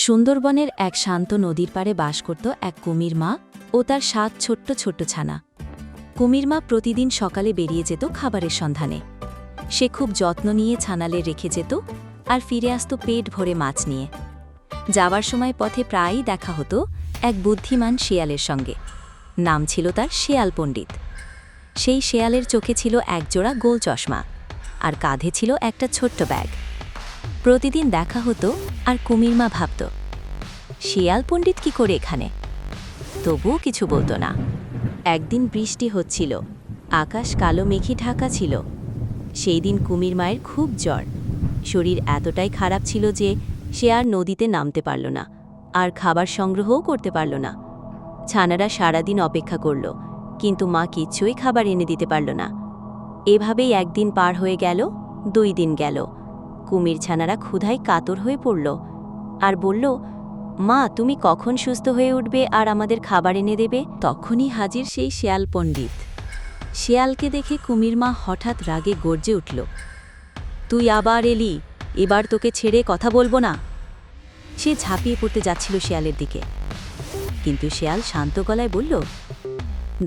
সুন্দরবনের এক শান্ত নদীর পাড়ে বাস করত এক কুমির মা ও তার ৭ ছোট্ট ছোট্ট ছানা। কুমির মা প্রতিদিন সকালে বেরিয়ে যেত খাবারের সন্ধানে। সে খুব যত্ন নিয়ে ছানালে রেখে যেত আর ফিরে আসত পেট ভরে মাছ নিয়ে। যাওয়ার সময় পথে প্রায়ই দেখা হতো এক বুদ্ধিমান শেয়ালের সঙ্গে। নাম ছিল তার শেয়াল পণ্ডিত। সেই শেয়ালের চোখে ছিল একজোড়া গোল চশমা আর কাঁধে ছিল একটা ছোট্ট ব্যাগ। প্রতিদিন দেখা হতো আর কুমির মা ভাবত, শিয়াল পণ্ডিত কি করে এখানে? তবুও কিছু বলতো না। একদিন বৃষ্টি হচ্ছিল, আকাশ কালো মেঘে ঢাকা ছিল। সেই দিন কুমির মায়ের খুব জ্বর। শরীর এতটাই খারাপ ছিল যে সে আর নদীতে নামতে পারল না, আর খাবার সংগ্রহও করতে পারল না। ছানারা সারাদিন অপেক্ষা করল, কিন্তু মা কিচ্ছুই খাবার এনে দিতে পারল না। এভাবেই একদিন পার হয়ে গেল, 2 দিন গেল। কুমির ছানারা ক্ষুধায় কাতর হয়ে পড়ল আর বলল, মা তুমি কখন সুস্থ হয়ে উঠবে আর আমাদের খাবার এনে দেবে? তখনই হাজির সেই শেয়াল পণ্ডিত। শেয়ালকে দেখে কুমির মা হঠাৎ রাগে গর্জে উঠল, তুই আবার এলি, এবার তোকে ছেড়ে কথা বলবো না। সে ঝাঁপিয়ে পড়তে যাচ্ছিল শেয়ালের দিকে, কিন্তু শেয়াল শান্ত গলায় বলল,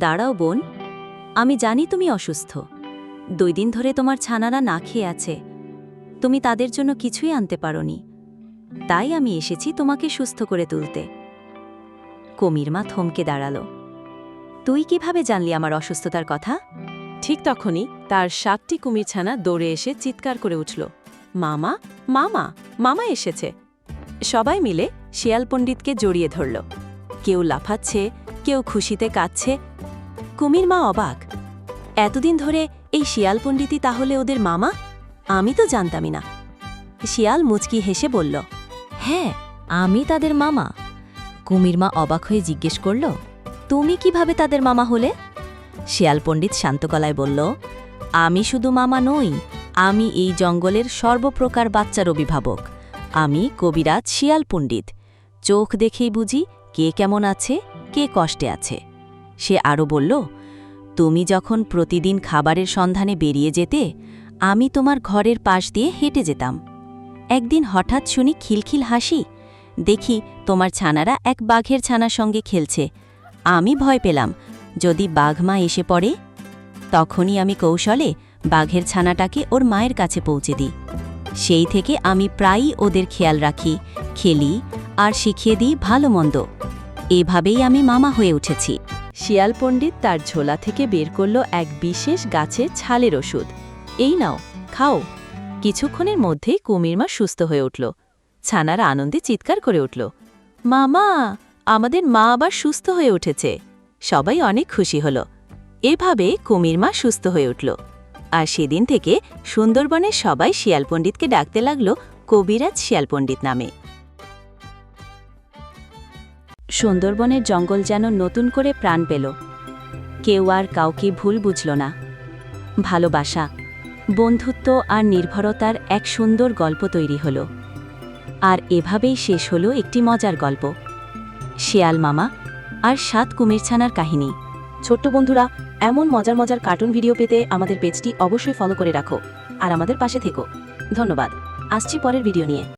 দাঁড়াও বোন, আমি জানি তুমি অসুস্থ। 2 দিন ধরে তোমার ছানারা না খেয়ে আছে, তুমি তাদের জন্য কিছুই আনতে পারোনি, তাই আমি এসেছি তোমাকে সুস্থ করে তুলতে। কুমির মা থমকে দাঁড়াল। তুই কিভাবে জানলি আমার অসুস্থতার কথা? ঠিক তখনই তার 7টি কুমিরছানা দৌড়ে এসে চিৎকার করে উঠল, মামা মামা মামা এসেছে। সবাই মিলে শিয়াল পণ্ডিতকে জড়িয়ে ধরল। কেউ লাফাচ্ছে, কেউ খুশিতে কাঁদছে। কুমির মা অবাক, এতদিন ধরে এই শিয়াল পণ্ডিতই তাহলে ওদের মামা? আমি তো জানতামই না। শিয়াল মুচকি হেসে বলল, হ্যাঁ, আমি তাদের মামা। কুমির মা অবাক হয়ে জিজ্ঞেস করল, তুমি কিভাবে তাদের মামা হলে? শিয়াল পণ্ডিত শান্ত গলায় বলল, আমি শুধু মামা নই, আমি এই জঙ্গলের সর্বপ্রকার বাচ্চার অভিভাবক। আমি কবিরাজ শিয়াল পণ্ডিত। চোখ দেখেই বুঝি কে কেমন আছে, কে কষ্টে আছে। সে আরও বলল, তুমি যখন প্রতিদিন খাবারের সন্ধানে বেরিয়ে যেতে, আমি তোমার ঘরের পাশ দিয়ে হেঁটে যেতাম। একদিন হঠাৎ শুনি খিলখিল হাসি, দেখি তোমার ছানারা এক বাঘের ছানার সঙ্গে খেলছে। আমি ভয় পেলাম, যদি বাঘমা এসে পড়ে। তখনই আমি কৌশলে বাঘের ছানাটাকে ওর মায়ের কাছে পৌঁছে দিই। সেই থেকে আমি প্রায়ই ওদের খেয়াল রাখি, খেলি আর শিখিয়ে দিই ভালো মন্দ। এভাবেই আমি মামা হয়ে উঠেছি। শিয়াল পণ্ডিত তার ঝোলা থেকে বের করল এক বিশেষ গাছের ছালের ওষুধ। এই নাও, খাও। কিছুক্ষণের মধ্যেই কুমির মা সুস্থ হয়ে উঠল। ছানারা আনন্দে চিৎকার করে উঠল, মামা, আমাদের মা আবার সুস্থ হয়ে উঠেছে। সবাই অনেক খুশি হল। এভাবে কুমির মা সুস্থ হয়ে উঠল। আর সেদিন থেকে সুন্দরবনের সবাই শিয়াল পণ্ডিতকে ডাকতে লাগল কবিরাজ শিয়াল পণ্ডিত নামে। সুন্দরবনের জঙ্গল যেন নতুন করে প্রাণ পেল। কেউ আর কাউকে ভুল বুঝল না। ভালোবাসা, বন্ধুত্ব আর নির্ভরতার এক সুন্দর গল্প তৈরি হল। আর এভাবেই শেষ হলো একটি মজার গল্প, শিয়াল মামা আর 7 কুমিরছানার কাহিনী। ছোট্ট বন্ধুরা, এমন মজার মজার কার্টুন ভিডিও পেতে আমাদের পেজটি অবশ্যই ফলো করে রাখো আর আমাদের পাশে থেকো। ধন্যবাদ। আসছি পরের ভিডিও নিয়ে।